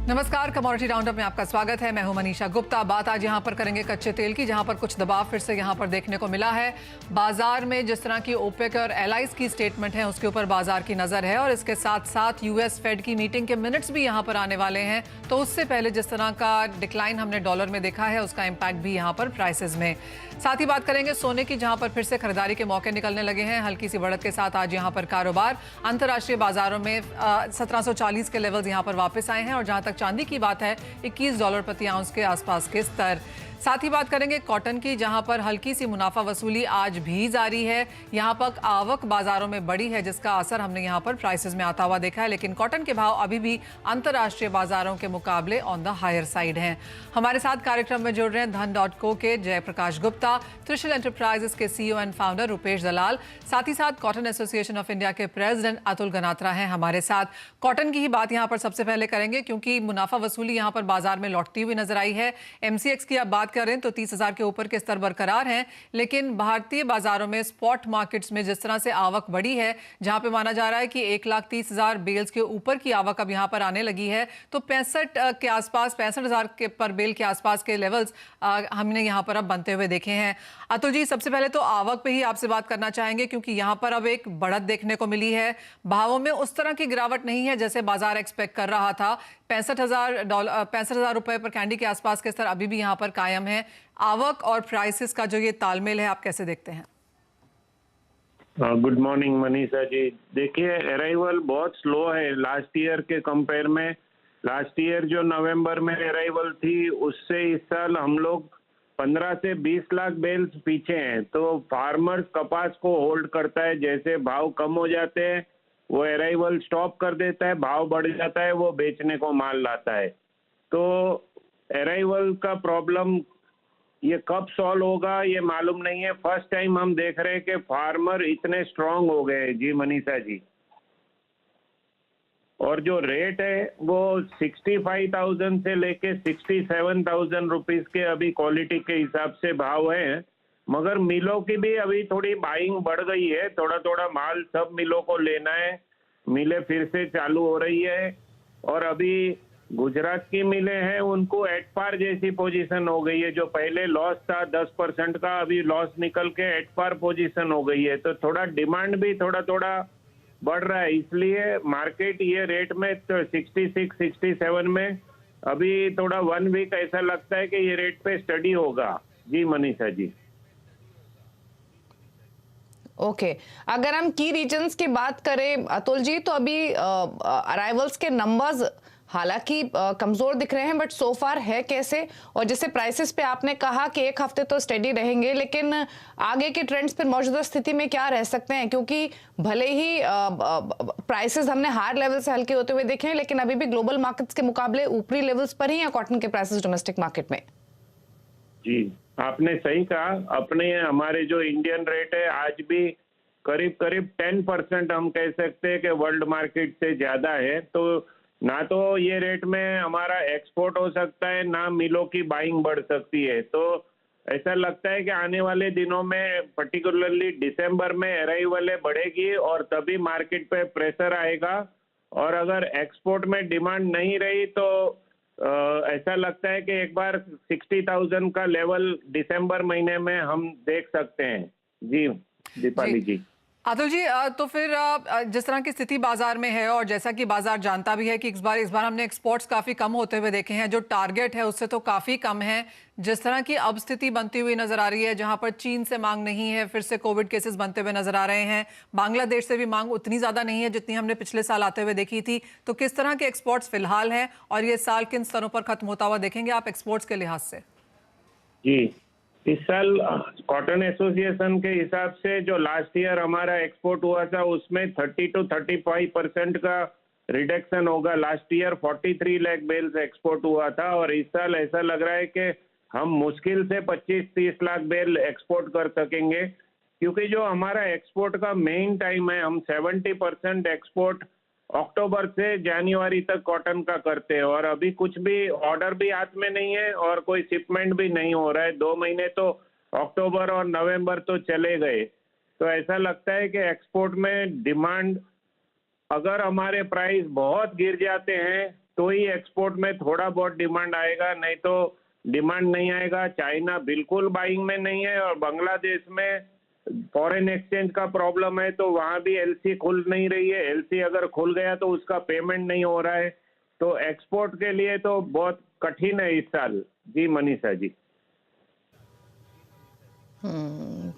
नमस्कार, commodity roundup में आपका स्वागत है। मैं हूं मनीषा गुप्ता। बात आज यहां पर करेंगे कच्चे तेल की, जहां पर कुछ दबाव फिर से यहां पर देखने को मिला है। बाजार में जिस तरह की ओपेक और एलाइज की स्टेटमेंट है उसके ऊपर बाजार की नजर है, और इसके साथ साथ यूएस फेड की मीटिंग के मिनट्स भी यहां पर आने वाले हैं। तो उससे पहले जिस तरह का डिक्लाइन हमने डॉलर में देखा है उसका इम्पैक्ट भी यहाँ पर प्राइसेस में। साथ ही बात करेंगे सोने की, जहां पर फिर से खरीदारी के मौके निकलने लगे हैं। हल्की सी बढ़त के साथ आज यहाँ पर कारोबार अंतर्राष्ट्रीय बाजारों में 1740 के लेवल्स यहाँ पर वापस आए हैं, और जहां तक चांदी की बात है $21 प्रति आउंस के आसपास के स्तर। साथ ही बात करेंगे कॉटन की, जहां पर हल्की सी मुनाफा वसूली आज भी जारी है। यहां पर आवक बाजारों में बढ़ी है, जिसका असर हमने यहां पर प्राइसेस में आता हुआ देखा है, लेकिन कॉटन के भाव अभी भी अंतर्राष्ट्रीय बाजारों के मुकाबले ऑन द हायर साइड हैं। हमारे साथ कार्यक्रम में जुड़ रहे हैं धन.co के जयप्रकाश गुप्ता, त्रिशूल एंटरप्राइजेस के CEO एंड फाउंडर रुपेश दलाल, साथ ही साथ कॉटन एसोसिएशन ऑफ इंडिया के प्रेसिडेंट अतुल गनात्रा हैं हमारे साथ। कॉटन की ही बात यहां पर सबसे पहले करेंगे, क्योंकि मुनाफा वसूली यहां पर बाजार में लौटती हुई नजर आई है। MCX की आप बात करें तो 30,000 के ऊपर के स्तर बरकरार हैं, लेकिन भारतीय बाजारों में स्पॉट मार्केट्स में जिस तरह से आवक बढ़ी है, जहां पे माना जा रहा है कि 1,30,000 बेल्स के ऊपर की आवक अब यहां पर आने लगी है, तो 65 के आसपास 65,000 के पर बेल के आसपास के लेवल्स हमने यहां पर अब बनते हुए देखे हैं। अतुल जी, सबसे पहले तो आवक पे ही आपसे बात करना चाहेंगे, क्योंकि यहां पर अब एक बढ़त देखने को मिली है। भावों में उस तरह की गिरावट नहीं है जैसे बाजार एक्सपेक्ट कर रहा था। $65,000 रुपए पर कैंडी के आसपास के स्तर अभी भी यहां पर कायम है। आवक और प्राइसेस का जो ये तालमेल है, आप कैसे देखते हैं? Good morning Manisha ji. देखिए, अराइवल बहुत स्लो है लास्ट ईयर के कंपेयर में। लास्ट ईयर जो नवंबर में अराइवल थी, उससे इस साल हम लोग 15 से 20 लाख बेल्स पीछे हैं। तो फार्मर्स कपास को होल्ड करता है, जैसे भाव कम हो जाते हैं वो अराइवल स्टॉप कर देता है, भाव बढ़ जाता है वो बेचने को माल लाता है। तो अराइवल का प्रॉब्लम ये कब सॉल्व होगा ये मालूम नहीं है। फर्स्ट टाइम हम देख रहे हैं कि फार्मर इतने स्ट्रांग हो गए जी मनीषा जी। और जो रेट है वो 65,000 से लेके 67,000 रुपीज के अभी क्वालिटी के हिसाब से भाव है। मगर मिलों की भी अभी थोड़ी बाइंग बढ़ गई है, थोड़ा थोड़ा माल सब मिलों को लेना है। मिलें फिर से चालू हो रही है, और अभी गुजरात की मिलें हैं उनको एट पार जैसी पोजीशन हो गई है। जो पहले लॉस था 10% का, अभी लॉस निकल के एट पार पोजीशन हो गई है। तो थोड़ा डिमांड भी थोड़ा थोड़ा बढ़ रहा है, इसलिए मार्केट ये रेट में तो 66, 67 में अभी थोड़ा 1 वीक ऐसा लगता है कि ये रेट पे स्टडी होगा जी मनीषा जी। ओके अगर हम की रीजन्स की बात करें अतुल जी, तो अभी अराइवल्स के नंबर्स हालांकि कमजोर दिख रहे हैं, बट सो फार है कैसे? और जैसे प्राइसेस पे आपने कहा कि एक हफ्ते तो स्टेडी रहेंगे, लेकिन आगे के ट्रेंड्स पर मौजूदा स्थिति में क्या रह सकते हैं? क्योंकि भले ही प्राइसेस हमने हायर लेवल से हल्के होते हुए देखे हैं, लेकिन अभी भी ग्लोबल मार्केट्स के मुकाबले ऊपरी लेवल्स पर ही है कॉटन के प्राइसेस डोमेस्टिक मार्केट में। जी, आपने सही कहा। अपने हमारे जो इंडियन रेट है आज भी करीब करीब 10% हम कह सकते हैं कि वर्ल्ड मार्केट से ज्यादा है। तो ना तो ये रेट में हमारा एक्सपोर्ट हो सकता है, ना मिलों की बाइंग बढ़ सकती है। तो ऐसा लगता है कि आने वाले दिनों में पर्टिकुलरली दिसंबर में अराइवल बढ़ेगी और तभी मार्केट पे प्रेशर आएगा। और अगर एक्सपोर्ट में डिमांड नहीं रही तो ऐसा लगता है कि एक बार 60,000 का लेवल दिसंबर महीने में हम देख सकते हैं जी दीपाली जी। अतुल जी, तो फिर जिस तरह की स्थिति बाजार में है, और जैसा कि बाजार जानता भी है कि इस बार हमने एक्सपोर्ट्स काफी कम होते हुए देखे हैं, जो टारगेट है उससे तो काफी कम है। जिस तरह की अब स्थिति बनती हुई नजर आ रही है, जहां पर चीन से मांग नहीं है, फिर से कोविड केसेस बनते हुए नजर आ रहे हैं, बांग्लादेश से भी मांग उतनी ज्यादा नहीं है जितनी हमने पिछले साल आते हुए देखी थी। तो किस तरह के एक्सपोर्ट्स फिलहाल हैं, और ये साल किन स्तरों पर खत्म होता हुआ देखेंगे आप एक्सपोर्ट्स के लिहाज से? जी, इस साल कॉटन एसोसिएशन के हिसाब से जो लास्ट ईयर हमारा एक्सपोर्ट हुआ था उसमें 30 to 35% का रिडक्शन होगा। Last year 43 lakh bales export हुआ था, और इस साल ऐसा लग रहा है कि हम मुश्किल से 25-30 लाख बेल एक्सपोर्ट कर सकेंगे। क्योंकि जो हमारा एक्सपोर्ट का मेन टाइम है, हम 70% एक्सपोर्ट अक्टूबर से जनवरी तक कॉटन का करते हैं, और अभी कुछ भी ऑर्डर भी हाथ में नहीं है और कोई शिपमेंट भी नहीं हो रहा है। 2 महीने तो अक्टूबर और नवंबर तो चले गए। तो ऐसा लगता है कि एक्सपोर्ट में डिमांड, अगर हमारे प्राइस बहुत गिर जाते हैं तो ही एक्सपोर्ट में थोड़ा बहुत डिमांड आएगा, नहीं तो डिमांड नहीं आएगा। चाइना बिल्कुल बाइंग में नहीं है, और बांग्लादेश में फॉरेन एक्सचेंज का प्रॉब्लम है, तो वहां भी एलसी खुल नहीं रही है। एलसी अगर खुल गया तो उसका पेमेंट नहीं हो रहा है, तो एक्सपोर्ट के लिए तो बहुत कठिन है इस साल। जी मनीषा जी।